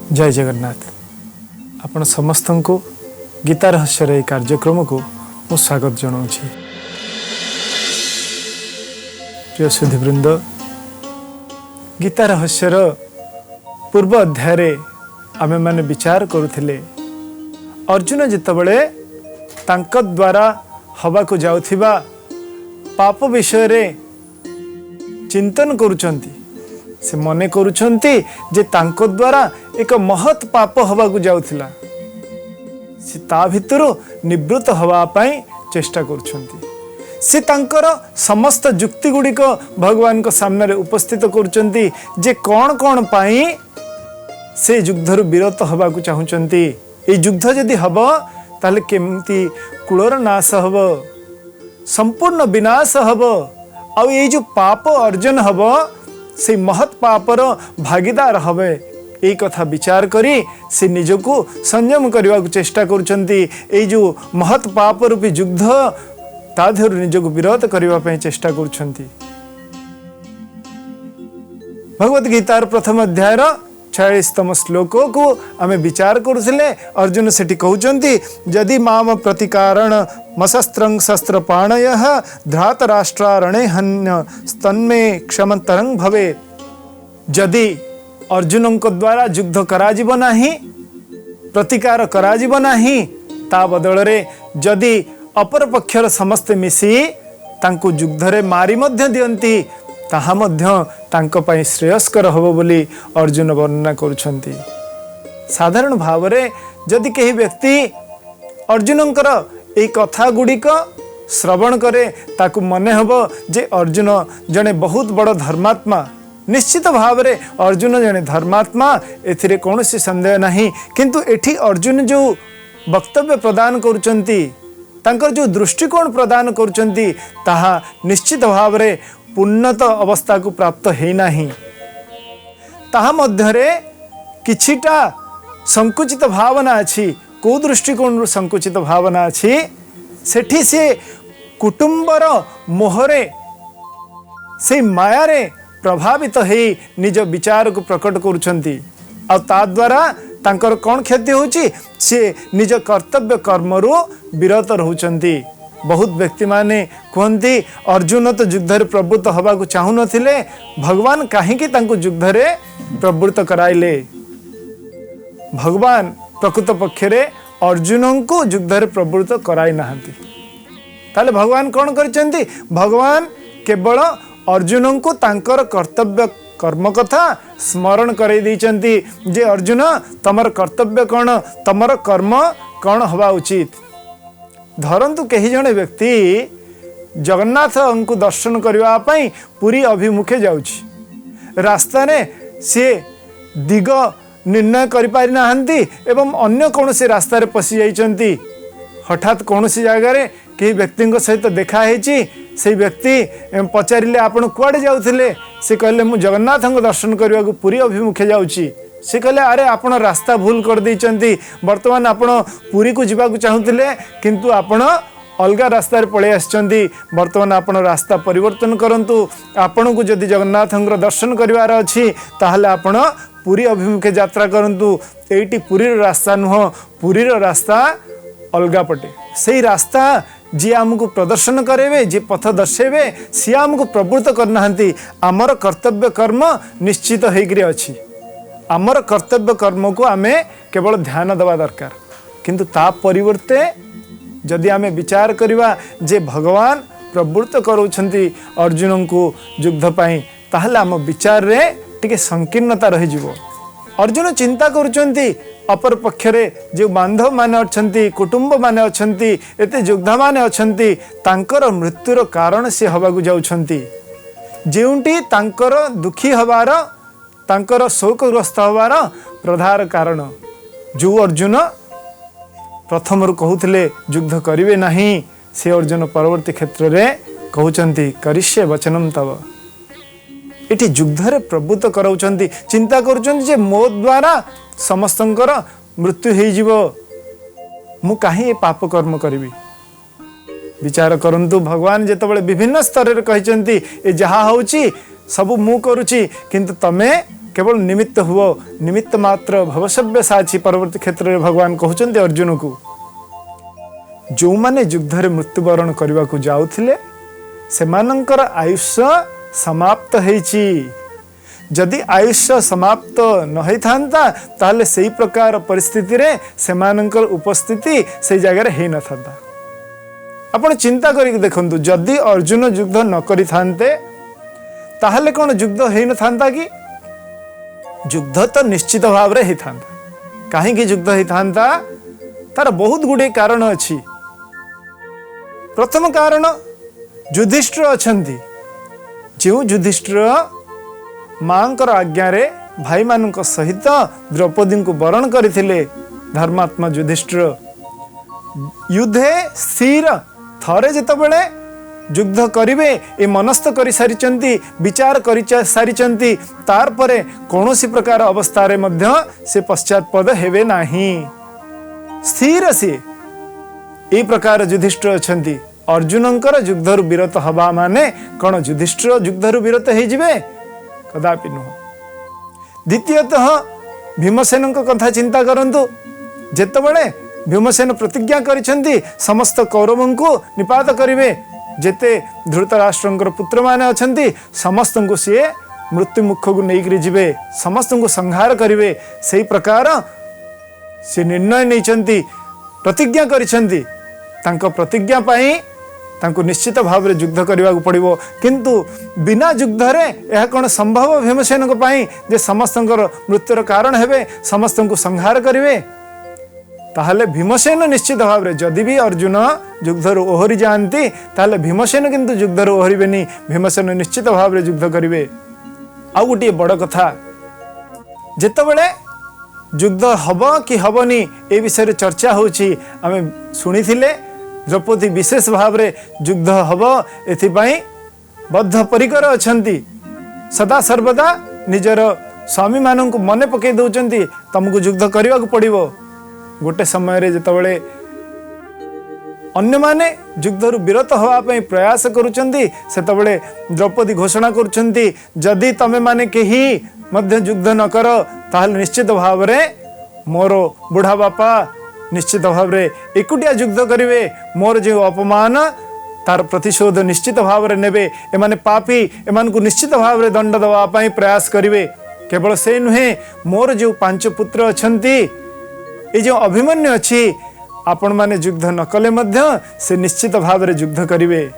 जय जगन्नाथ। आपण समस्त को गीता रहस्य कार्यक्रम को मु स्वागत जनाऊँ। प्रिय सुधीवृंद, गीता रहस्यर पूर्व अध्याय आमे माने विचार करुथिले अर्जुन जितेबले तांक द्वारा हवाको जाउथिबा पाप विषय रे चिंतन करुचंती। से मने करुचंती जे तांको द्वारा एक महत् पाप हवाको जाउथिला, से ता भितरु निवृत्त हवा पाई चेष्टा करुचंती। से तांकर समस्त जुक्ति गुड़िक भगवान को सामने उपस्थित करुचंती जे कौन कौन पाई से युद्धरु विरत हवा को चाहुचंती। ए युद्ध जदि हब ताले केमती कुलर नाश हब, संपूर्ण विनाश हब, आ ये जो पाप अर्जन हब से महत् पापर भागीदार हबे। यही कथा विचार करी से निजको संयम करने को चेष्टा करुचंती। ये जो महत् पाप रूपी युद्ध ताधर निजको विरोध करने चेष्टा करुचंती। भगवत गीतार प्रथम अध्याय 46तम श्लोक को आमे विचार करुले। अर्जुन सेठी कहउचंती, यदि माम प्रतिकारण मशस्त्रं शस्त्रपाणयः धृतराष्ट्रारणे हन्य स्तन्मे क्षमतरं भवे। यदि अर्जुन को द्वारा युद्ध कराजिब नाही, प्रतिकार कराजिब नाही, ता बदल रे जदि अपर पक्षर समस्त मिसी तांको युद्धरे मारी मध्य दियंती, ताहा मध्य तांको पई श्रेयस्कर हबो बोली अर्जुन वर्णना करुछंती। साधारण भाव रे जदि केही व्यक्ति अर्जुनंकर ए कथा गुड़िक श्रवण करे ताकू मने हबो जे अर्जुन जने बहुत बड़ धर्मात्मा। निश्चित भाव रे अर्जुन जने धर्मात्मा, एथिरे कोनोसी संदेह नहीं। किंतु एठी अर्जुन जो वक्तव्य प्रदान करुचंती, तांकर जो दृष्टिकोण प्रदान करुचंती, ताहा निश्चित भाव रे उन्नत अवस्था को प्राप्त है नहीं। ताहा मध्यरे किछिटा संकुचित भावना अछि। को दृष्टिकोण संकुचित भावना अछि, सेठी से कुटुंबर मोहरे से मायारे प्रभावित है निज विचार को प्रकट करुछंती। आ ता द्वारा तांकर कौन क्षति होची, से निज कर्तव्य कर्मरु विरत रहउचंती। बहुत व्यक्ति माने कहती अर्जुन तो युद्ध प्रवृत्त हवा को चाहू नथिले, भगवान कहीं तांको युद्ध रे प्रवृत्त कराइले। भगवान प्रकृत पक्षरे अर्जुन को युद्ध रे प्रवृत्त कराई नाहंती। ताले भगवान कौन करचंती, भगवान केवल अर्जुन को तांकर कर्तव्य कर्म कथा स्मरण कराई दैचंती जे अर्जुन तमर कर्तव्य कौन, तमर कर्म कौन हवा उचित। धरंतु कहीं जने व्यक्ति जगन्नाथ को दर्शन करने पुरी अभिमुखे जाउछि, रास्ता ने सी दिग निर्णय करि पारि नाहंती एवं अन्य कौन से रास्ता रे पशि जाइचंती। हठात कौन सी जगह रे कई व्यक्ति सहित देखा है, से व्यक्ति पचारे आपण कुआडे जाउथिले, से कहले मु जगन्नाथ को दर्शन करने को पुरी अभिमुखे जाउछि। से कहले अरे आपण रास्ता भूल कर दैचंती, वर्तमान आपण पुरी को जीवा को चाहूतिले किंतु आपण अलगा रास्ता रे पळे आछंती। वर्तमान आपण रास्ता परिवर्तन करंतु। आपण को जदि जगन्नाथ दर्शन करिवार अछि ताहले आपण पुरी अभिमुखे यात्रा करंतु। एटी पुरी रास्ता नुह, पुरी रास्ता अलगा पटे। सेही रास्ता जी आमको प्रदर्शन करेबे, जे पथ दर्शेबे, सी आमको प्रवृत्त करनाहंती। आमर कर्तव्य कर्म निश्चित हेगिरे अछि। आमर कर्तव्य कर्म को आमे केवल ध्यान देवा दरकार, किंतु ता परिवर्ते जदि आमे विचार करिवा जे भगवान प्रवृत्त करूछंती अर्जुन को युद्ध पाई, ताहले आम विचार रे टिके संकीर्णता रहि जिवो। अर्जुन चिंता करूछंती अपर पक्षरे जो बांधव माने अछंती, कुटुंब माने अछंती, एते योद्धा माने अछंती, तांकर मृत्युर कारण से हवाकू जाउछंती। जेउंटी तांकर दुखी हवार, तांकर शोकग्रस्त हवार प्रधान कारण जो अर्जुन प्रथम कहूले युद्ध करिवे नहीं, से अर्जुन परवर्ती क्षेत्र रे कहउचंती करिष्ये वचनम तव। इटी युद्ध रे प्रवृत्त कराउचंती। चिंता करूचंती जे मो द्वारा समस्तंकर मृत्यु हो जिवो, मु काहे पाप कर्म करिवि। विचार करंतु, भगवान जेतबेले विभिन्न स्तर रे कहचंती ए जहा होउची सब मु करूची, किंतु तमे केवल निमित्त हुओ, निमित्त मात्र भवसव्य साची। परवर्ती क्षेत्र में भगवान कहते अर्जुन को, जो माने युद्ध रे मृत्युवरण करने को जाउथिले सेमानंकर आयुष्य समाप्त हेछि। जदि आयुष्य समाप्त न होइथांता ताले सही प्रकार परिस्थिति रे सेमानंकर उपस्थिति से जगह हे न थांता। आपण चिंता करिक देखंतु, जदि अर्जुन युद्ध न करि थांते ताहले कोन युद्ध हे न थांता कि? युद्ध तो निश्चित भाव रे हे थांता। काहे कि युद्ध हे थांता? तार बहुत गुडे कारण अछि। प्रथम कारण युधिष्ठिर अछंती। जो युधिष्ठिर मांकर आज्ञा रे भाई मानक सहित द्रौपदी को वरण करथिले, धर्मात्मा युधिष्ठिर युद्धे स्थिर थरे जेतबेले युद्ध करिवे ए मनस्थ करि सारिचंती, विचार करि सारिचंती, तार परे कोनोसी प्रकार अवस्था रे मध्य से पश्चातपद हेबे नाही। स्थिर से ए प्रकार युधिष्ठिर अछंती। अर्जुनंकर युद्धरु विरत हवा माने कौन युधिष्ठिर युद्धरु विरत हे जिवे? कदापि नुह। द्वितीयतः भीमसेन कथा चिंता करंतु। जेतबेले भीमसेन प्रतिज्ञा करिसेंती समस्त कौरवों को निपात करिवे, जेते धृतराष्ट्रंकर पुत्र माने अछंती समस्त को सी मृत्यु मुख को नहीं जिवे, समस्त को संहार करिवे। सही प्रकार से निर्णय नहीं प्रतिज्ञा करिसेंती। तांको प्रतिज्ञा पाई तांको निश्चित भाव रे युद्ध करने को पड़िबो। किंतु बिना युद्ध रे यह कौन संभव भीमसेन को पाई जे समस्त मृत्युर कारण हेबे, समस्त को संहार करिवे? ताहले भीमसेन निश्चित भाव रे जदि भी अर्जुन युद्धरु ओहरी जाती ताहले भीमसेन किंतु युद्धरु ओहरिबेनी। भीमसेन निश्चित भाव रे युद्ध करिवे। आ गोटे बड़ कथा, जेतेबेले युद्ध हब कि हबनी ए विषय चर्चा होची, आमे सुनिथिले द्रौपदी विशेष भाव रे युद्ध हब एथिपाई बद्ध परिकर अछंती। सदा सर्वदा निजर स्वामी मानक मने पकई दउचंती तुमको युद्ध करने को पड़िबो। गोटे समय रे जेतबेले अन्य माने युद्धरु विरत होवा पई प्रयास करूचंती सेतबेले द्रौपदी घोषणा करूचंती, जदि तमे माने केही मध्य युद्ध न कर ताहले निश्चित भाव रे मोर बुढ़ा बापा निश्चित भाव रे एकुटिया युद्ध करिवे। मोर जो अपमान तार प्रतिशोध निश्चित भाव रे नेबे। एमाने पापी, एमान को निश्चित भाव रे दंड दवा पई प्रयास करिवे। केवल से नुहे, मोर जो 5 पुत्र अछंती, ए जो अभिमन्यु अछि, आपण माने युद्ध न कले मध्य से निश्चित भाव रे युद्ध करिवे।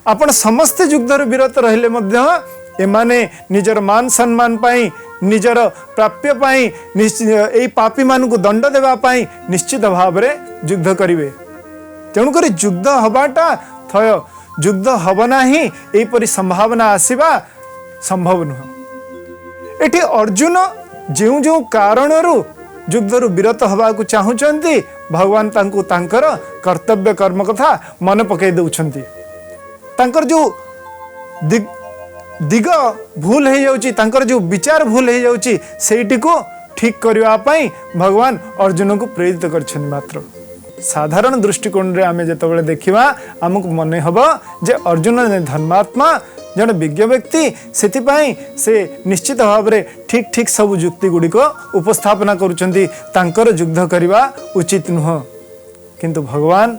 आपण समस्त युद्धर विरत रहिले मध्य एमाने निजर मान सम्मान पाई, निजर प्राप्य पाई, ए पापी मान को दंड देवा पाई निश्चित भाव रे युद्ध करिवे। तेणु करी युद्ध हबाटा थय, युद्ध हब नाही एपरि संभावना आसीबा संभव नुह। एठी अर्जुन जो जो कारणरू युद्धरु विरत हवा को चाहुचंती, भगवान तांको तांकर कर्तव्य कर्म कथा मन पकई दउछंती। तांकर जो दिग भूल हो जाउची, तांकर जो विचार भूल हो जाउची, सेठी को ठीक करबा पई भगवान अर्जुन को प्रेरित करछन। मात्र साधारण दृष्टिकोण रे आमे जेतबेले देखिबा हमकु मने हबो जे अर्जुन धर्मात्मा जन विज्ञ व्यक्ति, सेतिपाई से निश्चित भाव रे ठीक ठीक सब युक्ति गुडी को उपस्थापना करूचंती। तांकर युद्ध करबा उचित नुह। किंतु भगवान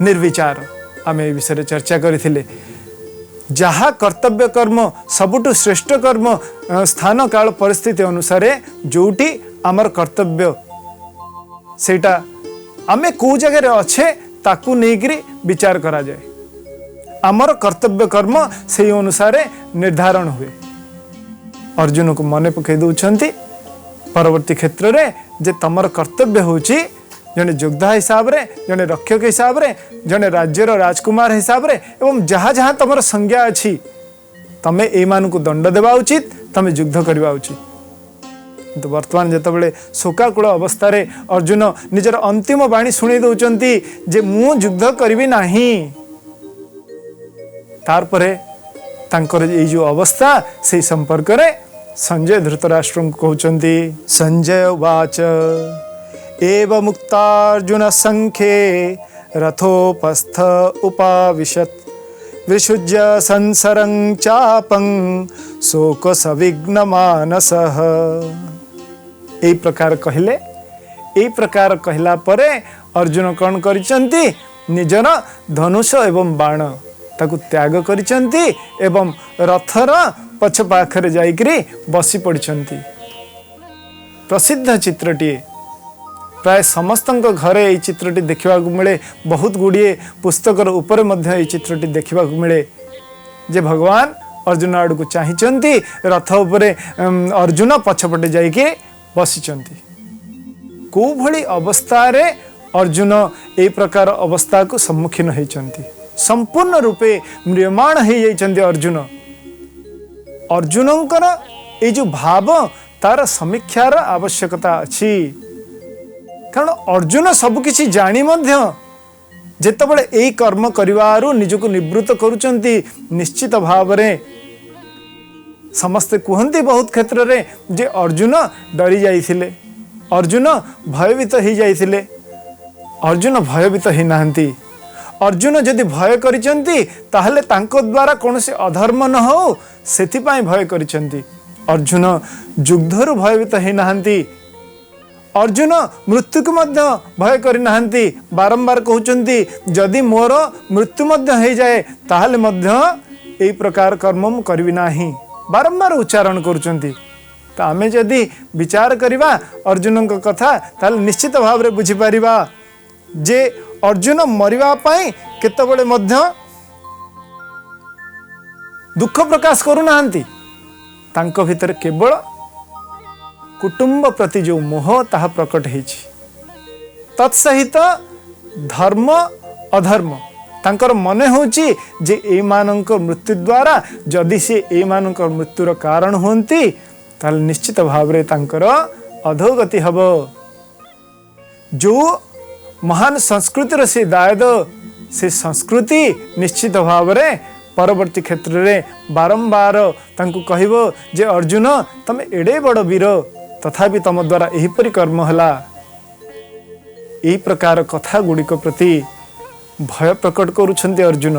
निर्विचार। आमे ए विषय चर्चा करिथिले। जहा कर्तव्य कर्म सबुठु श्रेष्ठ कर्म स्थान काल परिस्थिति अनुसार जोटी आमर कर्तव्य सेटा आमे को जगह रे अच्छे ताकू नेकरी विचार करा जाए। आमर कर्तव्य कर्म से अनुसार निर्धारण हुए। अर्जुन को मने पकई दउछंती परवर्ती क्षेत्र रे जे तमर कर्तव्य होची जने योद्धा हिसाब रे, जने रक्षक हिसाब रे, जने राज्यर राजकुमार हिसाब रे एवं जहाँ जहाँ तमर संज्ञा अछि तमे ए मान को दंड देवा उचित, तमे युद्ध करबा उचित। तो वर्तमान जेतबेले शोकाकुल अवस्था रे अर्जुन निजर अंतिम वाणी सुनी दउचंती जे मु युद्ध करबी नाही। तार परे तांकर ए जो अवस्था से संपर्क रे संजय धृतराष्ट्र को कहउचंती। संजय वाच एव मुक्तार्जुन संख्ये रथोपस्थ उपाविशत् विसृज्य संसरं चापं शोक सविघ्न मानसः। एई प्रकार कहले, एई प्रकार कहला परे अर्जुन कौन करिसंती निजर धनुष एवं बाण ताकू त्याग करिसंती एवं रथर पछ पाखरे जाइकरी बसी पड़िसंती। प्रसिद्ध चित्रटी प्राय समस्त घरे ये चित्रटी देखा मिले। बहुत गुड़िए पुस्तकर ऊपर मध्य ये चित्रटी देखा मिले जे भगवान अर्जुन आड़ को चाहिए रथ उपरे अर्जुन पछपटे जाइके बसिचंती। को भली अवस्था रे अर्जुन ए प्रकार अवस्था को सम्मुखीन होइचंती। संपूर्ण रूपे म्रियमाण हो जाइचंती अर्जुन। अर्जुनंकर ए जो भाव तार समीक्षार आवश्यकता अछि। कारण अर्जुन सबकिछि जानी मध्य जेतबेले एई कर्म करिवारु निजको निवृत्त करूचंती निश्चित भाव रे समस्ते कहते बहुत क्षेत्र रे जे अर्जुन डरी जाइथिले, अर्जुन भयभीत हो जाइथिले। अर्जुन भयभीत ही नाहंती। अर्जुन जदि भय करिचंती ताहले तांको द्वारा कोनोसी अधर्म न हो सेथिपाई भय करिचंती। अर्जुन युद्धरु भयभीत ही नाहंती। अर्जुन मृत्यु को मध्य भय करि नाहंती। बारंबार कहउचंती जदि मोर मृत्यु मध्य हो जाए ताहले मध्य एई प्रकार कर्म मु करबी नाही, बारंबार उच्चारण करुचंती। तो आमे जदि विचार करिबा अर्जुन को कथा ताहले निश्चित भाव रे बुझी परिबा जे अर्जुन मरिबा पाई केतबेले मध्य दुख प्रकाश करू नाहंती। तांको भितर केवल कुटुंब प्रति जो मोह ताहा प्रकट होइछि। तत्सहित धर्म अधर्म तांकर मने होची जे ए मानक मृत्यु द्वारा जदि से ए मानक मृत्युर कारण होंती ताल निश्चित भाव रे तांकर अधोगति हबो। जो महान संस्कृतिर से दायद से संस्कृति निश्चित भाव रे परवर्ती क्षेत्र रे बारंबार तांको कहिबो जे अर्जुन तमे एडे बड़ वीर तथापि तम द्वारा एहिपरि कर्म हला। एही प्रकार कथा गुड़िक प्रति भय प्रकट करुछन्ति अर्जुन।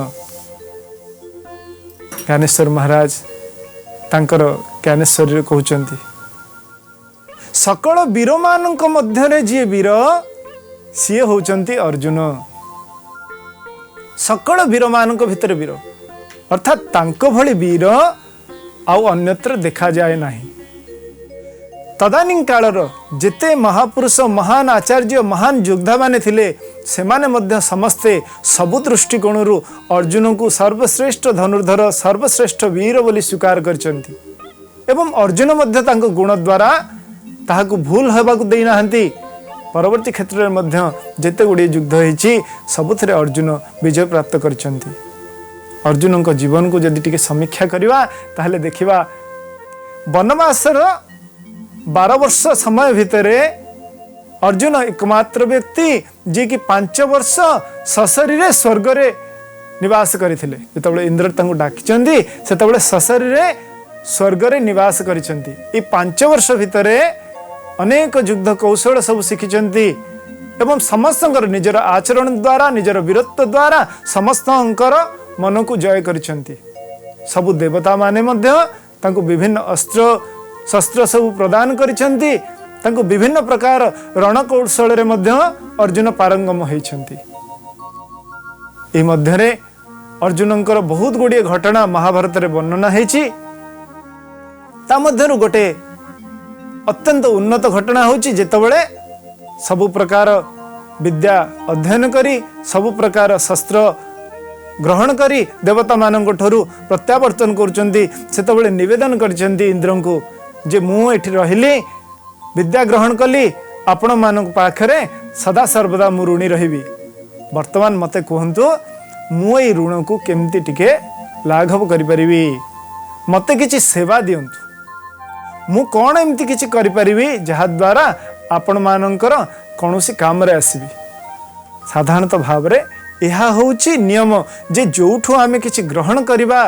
ज्ञानेश्वर महाराज तांकर ज्ञानेश्वर कहउछन्ति सकल वीर मानक मध्य रे जे वीर सी होउछन्ति अर्जुन। सकल वीर मानक भितर वीर अर्थात तांको भली वीर आउ अन्यत्र देखा जाए नाही। तदानीं कालर जेते महापुरुष महान आचार्य महान योद्धा माने थिले सेमाने मध्य समस्ते सबु दृष्टिकोणरू अर्जुन को सर्वश्रेष्ठ धनुर्धर सर्वश्रेष्ठ वीर बोली स्वीकार करचंती। एवं अर्जुन मध्य तांको गुण द्वारा ताहाकु भूल हेबाकु देई नाहंती। परवर्ती क्षेत्र में मध्य जेते गुडी युद्ध होईची सबुथरे अर्जुन विजय प्राप्त करचंती। अर्जुन को जीवन को जदि टिके समीक्षा करिवा ताहले देखिबा वनवासर 12 वर्ष समय भितरे अर्जुन एकमात्र व्यक्ति जे कि 5 वर्ष सशरीरे स्वर्ग रे निवास करिथिले। जेतबेले इंद्र तांको डाकिचंदी सेतबेले सशरीरे स्वर्ग रे निवास करिसंती। ए 5 वर्ष भितरे अनेक युद्ध कौशल सब शिखिचंती एवं समस्तंकर निजर आचरण द्वारा निजर वीरत्व द्वारा समस्तंकर मन को जय करिसंती। सबु देवता माने मध्य तांको विभिन्न अस्त्र शस्त्र सब प्रदान करिसंती। तांको विभिन्न प्रकार रणकौशल रे मध्य अर्जुन पारंगम होइछंती। ए मध्य रे अर्जुनंकर बहुत गुड़िए घटना महाभारत रे वर्णना हेछि। ता मध्यरु गोटे अत्यंत उन्नत घटना होछि जेतबेले सबु प्रकार विद्या अध्ययन करी सबु प्रकार शस्त्र ग्रहण करी देवता मानक ठरू प्रत्यावर्तन करुचंती। सेतबेले निवेदन करचंती इंद्र को जे मु एठी रहिली विद्या ग्रहण कली आपण मानक पाखरे सदा सर्वदा मु ऋणी रहिबी। वर्तमान मते कहंतु मु ए ऋण को केमती टिके लाघव करि परिबी। मते किछि सेवा दियंतु। मु कोन एमती किछि करि परिबी जहा द्वारा आपण मानकर कोनोसी काम रे आसीबी। साधारणतः भाव रे एहा होउची नियम जे जोठू आमे किछि ग्रहण करिबा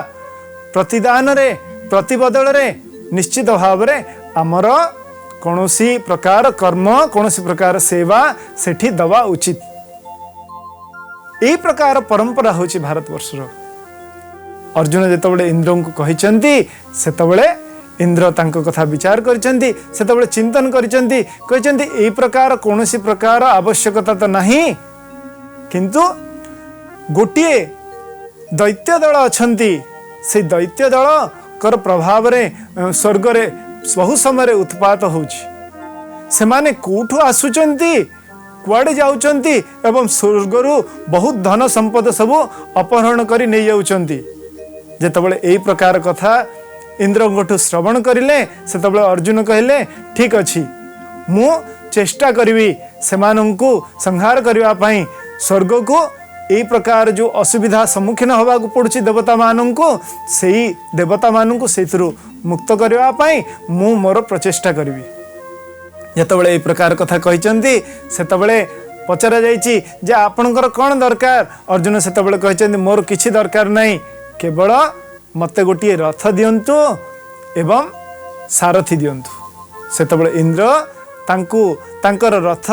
प्रतिदान रे प्रतिबदल रे निश्चित भाव रे हमर कोनोसी प्रकार कर्म कोनोसी प्रकार सेवा सेठी दवा उचित। एही प्रकार परंपरा होची भारतवर्षर। अर्जुन जितेबाला इंद्र को कहते सेतबले इंद्र तांको कथा विचार करछन्ति सेतबले चिंतन करछन्ति कहछन्ति एई प्रकार कोनोसी प्रकार आवश्यकता तो नहीं किंतु गोटे दैत्य दल अछन्ति से दैत्य दल कर प्रभाव रे स्वर्ग रे बहु समय उत्पात होछि से माने कोठु आसुचन्ति कुआडे जाउचन्ति एवं स्वर्गरु बहुत धन संपद सब अपहरण करी नै जाउचन्ति जेतबले एई प्रकार कथा इंद्र गोठु श्रवण करिले सेतबले अर्जुन कहले ठीक अछि मु चेष्टा करिवि सेमानंकु संहार करिवा पई स्वर्ग को एई प्रकार जो असुविधा सम्मुखीन होबा को पड़ुछि देवता मानंकु सेई देवता मानंकु सेथरु मुक्त करिवा पई मु मोर प्रचेष्टा करिवि जेतबले एई प्रकार कथा कहिचन्ति सेतबले पचरा जाइछि जे आपनकर कोन दरकार अर्जुन सेतबले कहिचन्ति मोर किछि दरकार नै केवल मते गोटे रथ दियंतु एवं सारथी दियंतु सेतबले इंद्र तांकु तांकर रथ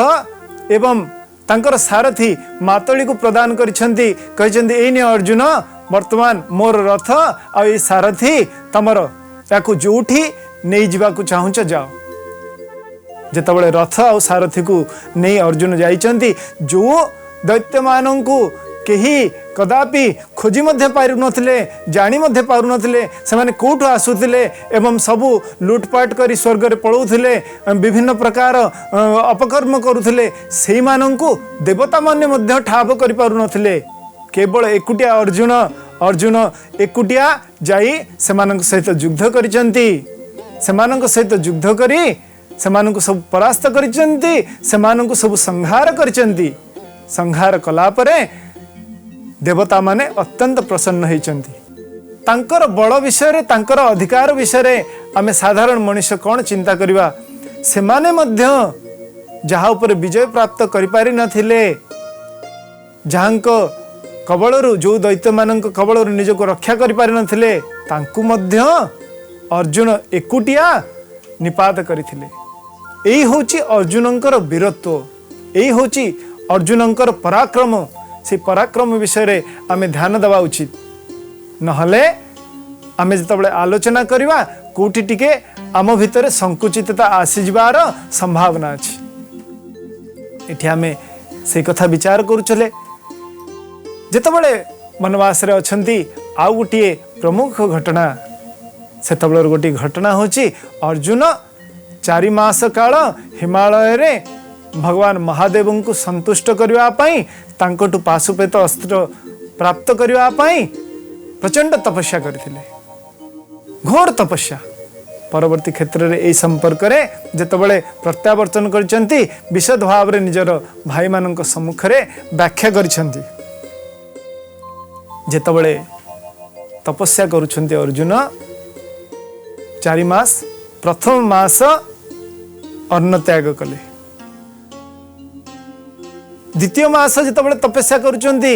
एवं तांकर सारथी मातली को प्रदान करिसेंती कहिसेंती एने अर्जुन वर्तमान मोर रथ आ ए सारथी तमर याकु जोठी नै जिबा को चाहुच जाओ जेतबले रथ आ सारथी को नै अर्जुन जाइचंती जो दैत्य मानंकु केही कदापि खोजी मध्य पारु नथिले जानी मध्य पारु नथिले से माने कोठु आसुथिले एवं सबु लूटपाट करी स्वर्ग रे पळौथिले विभिन्न प्रकार अपकर्म करुथिले सेही मानंकु देवता माने मध्य ठाब करि पारु नथिले केवल एकुटिया अर्जुन एकुटिया जाई सेमानक सहित युद्ध करिसंती सेमानक सहित युद्ध करी सेमानक सब परास्त करिसंती सेमानक सब संहार करिसंती संहार कला परे देवता माने अत्यंत प्रसन्न होइचंती तांकर बड़ विषय रे तांकर अधिकार विषय रे आमे साधारण मनुष्य कौन चिंता करिवा से माने मध्य जहा ऊपर विजय प्राप्त करि पारि नथिले जहांक कबळरु जो दैत्य मानक कबळरु निजको रक्षा करि पारि नथिले तांकु मध्य अर्जुन एकुटिया निपात करिथिले एई होची अर्जुनंकर वीरत्व एई होची अर्जुनंकर पराक्रम से पराक्रम विषय रे आमे ध्यान देवा उचित नहले आमे जतबले आलोचना करिवा कोठी टिके आम भितर संकुचितता आसी जबार संभावना अछि एठी आमे से कथा विचार करूचले जतबले वनवास रे अछंती आ गोटे प्रमुख घटना सेतबलर गोटे घटना होची अर्जुन 4 मास काल हिमालय रे भगवान महादेव को संतुष्ट करने पाई तांकोटु पाशुपेत अस्त्र प्राप्त करने पाई प्रचंड तपस्या करथिले घोर तपस्या परवर्ती क्षेत्र रे ए संपर्क रे जेतबले प्रत्यावर्तन करचंती विशद भाव रे निजर भाई मानक सम्मुख रे व्याख्या करचंती जेतबले तपस्या करूछंती अर्जुन 4 मास प्रथम मास अन्न त्याग कले द्वितीय मास जितेबाला तपस्या करुचंती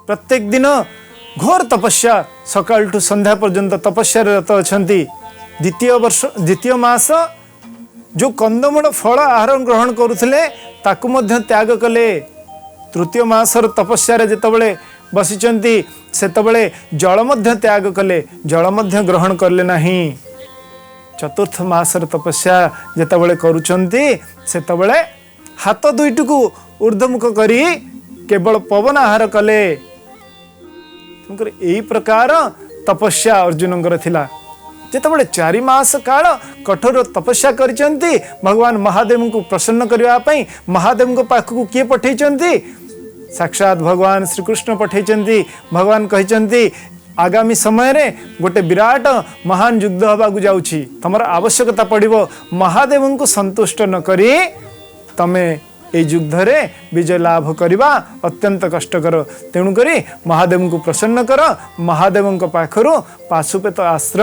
प्रत्येक दिन घोर तपस्या सकाल टू संध्या पर्यंत तपस्या रत अछंती द्वितीय मास जो कंदमूल फल आहार ग्रहण करुथिले ताकु मध्य त्याग कले तृतीय मासर तपस्या जितेबाला बसिचंती सेतेबाला जल मध्य त्याग कले जल मध्य ग्रहण करले नहीं चतुर्थ मासर तपस्या जितेबाला करुचंती सेतेबाला हाथ दुईट को ऊर्ध्वमुख करी केवल पवन आहार कले यही प्रकार तपस्या अर्जुन थिला जेतबले 4 मास काल कठोर तपस्या करिसंती भगवान महादेव को प्रसन्न करबा पई महादेव को पाख को किए पठेइचंती साक्षात भगवान श्री कृष्ण पठेइचंती भगवान कहिचंती आगामी समय रे गोटे विराट महान युद्ध होबा को जाउछि तमर आवश्यकता पड़िबो महादेव को संतुष्ट न करी तमे ए युद्ध रे विजय लाभ करवा अत्यंत कष्टकर तेणु करी महादेव को प्रसन्न कर महादेव पाखरु पाशुपेत अस्त्र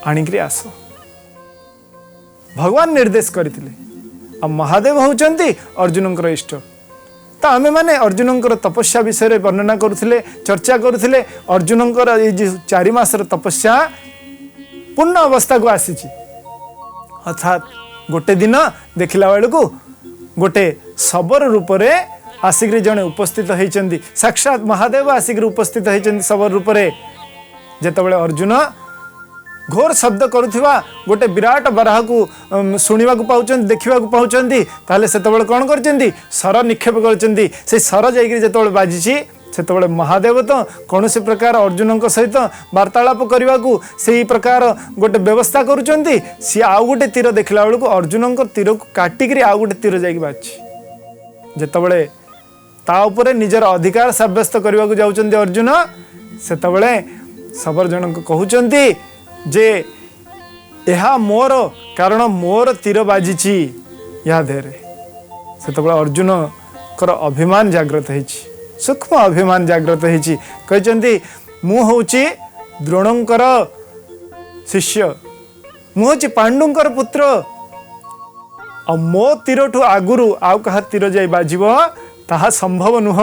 आनिक आस भगवान निर्देश करथिले आ महादेव होचंती अर्जुन इष्ट तो आमे माने अर्जुन तपस्या विषय वर्णना करुथिले चर्चा करुथिले अर्जुन 4 मासर तपस्या पूर्ण अवस्था को आसी अर्थात गोटे दिन देखला बेलू गोटे शबर रूप रे आसिक जड़े उपस्थित होती साक्षात महादेव आसिक उपस्थित होती सबर रूप से जितेबाला अर्जुन घोर शब्द करुवा गोटे विराट बराह को शुणा पाँच देखा पाँच ताले से कौन कर सर निक्षेप कर सर जाते बाजी से महादेव तो कौन से प्रकार अर्जुन सहित वार्तालाप करने को से प्रकार गोटे व्यवस्था करुँच सी आउ गोटे तीर देखला बेलू अर्जुन तीर को काटिक आउ गोटे तीर जा बाजी जितेबाला ताऊपर निजर अधिकार सब्यस्त करने को जाऊँच अर्जुन से सबर जन कहते जे यहा मोर कारण मोर तीर बाजी या देहरे से अर्जुन कर अभिमान जागृत है सूक्ष्म अभिमान जागृत है कहते मु हूँ द्रोणंकर शिष्य मुझे पांडुंकर पुत्र आ मो तीर ठू आगुरु आउ कहा तीर जाई बाजिब ताहा संभव नुह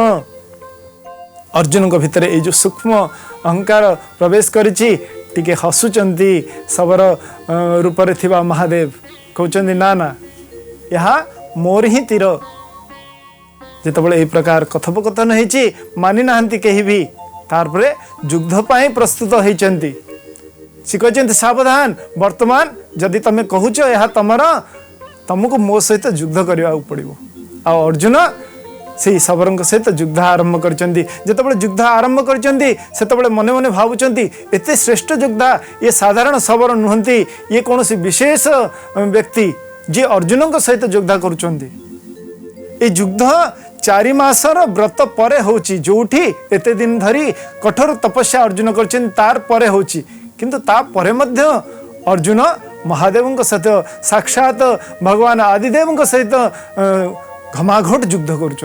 अर्जुन को भितर ये जो सूक्ष्म अहंकार प्रवेश करिछि टिके हसुचंती सबर रूप रे थिबा महादेव कहउचंदी ना ना यहाँ मोर ही तीर जितेबाला यह प्रकार कथोपकथन होती मानि नाहंती कहीं भी तारपरे युद्ध पाई प्रस्तुत होती सी कहते सावधान वर्तमान जदि तुम कहूच यह तुमको मो सहित युद्ध करने पड़ो आ अर्जुन से सबर सहित युद्ध आरंभ करते युद्ध आरंभ करते मने मने भावुंट एत श्रेष्ठ योद्धा ये साधारण सबर नुहति ये कौन विशेष व्यक्ति जी अर्जुन सहित युद्ध करुँच युद्ध 4 मासर व्रत परे होची जोठी एते दिन धरी कठोर तपस्या अर्जुन करछन तार परे होची किंतु ता परे मध्य अर्जुन महादेव सहित साक्षात भगवान आदिदेव सहित घमाघोट युद्ध करुँच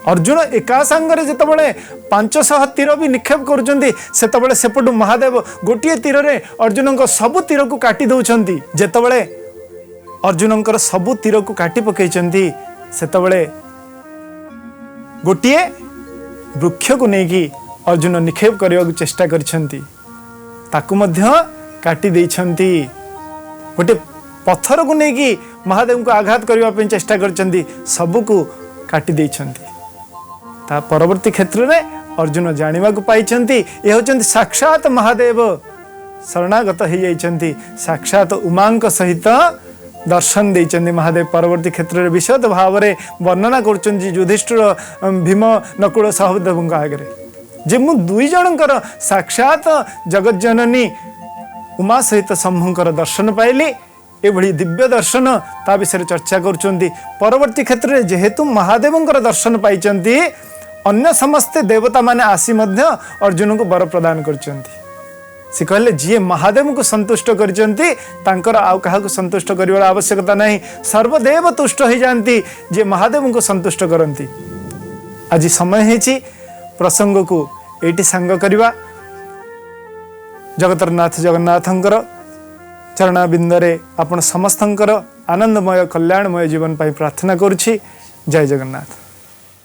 अर्जुन एका सांगरे जितेबाला 500 तीर भी निक्षेप करुँच सेपटू महादेव गोटे तीर रे अर्जुन सबू तीर को काटी दौरान जितेबाला अर्जुन सबू तीर को काटी पकई सेतबले गोटे वृक्ष को लेकिन अर्जुन निक्षेप करने को चेष्टा करताकू काटी देइछंती गोटे पत्थर को लेकिन महादेव को आघात करने चेष्टा करछंती सबको काटी देइछंती ता परवर्ती क्षेत्र में अर्जुन जानिबा को पाइछंती ये होचंती साक्षात महादेव शरणागत हो जाइछंती साक्षात उमांक सहित दर्शन देइछंती महादेव परवर्ती क्षेत्र में विशद भाव में वर्णना कर युधिष्ठिर भीम नकुल सहदेव आगे जे मु दुई जनकर साक्षात जगज्जननी उमा सहित शंभुकर दर्शन पाइली एभली दिव्य दर्शन ता विषय चर्चा करुँच परवर्ती क्षेत्र में जेहेतु महादेवंकर दर्शन पाइचंती अन्य समस्ते देवता माने आसी मध्य अर्जुन को वर प्रदान करचंती से कहले जी महादेव को संतुष्ट करचंती तांकर आउ कहा को संतुष्ट करिवार आवश्यकता नहीं सर्वदेव तुष्ट हो जाती जे महादेव को संतुष्ट करती आज समय है प्रसंग को एटी सांग करवा जगतरनाथ जगन्नाथंकर चरणाबिंदरे आपण समस्तंकर आनंदमय कल्याणमय जीवन पाई प्रार्थना करुछि जय जगन्नाथ।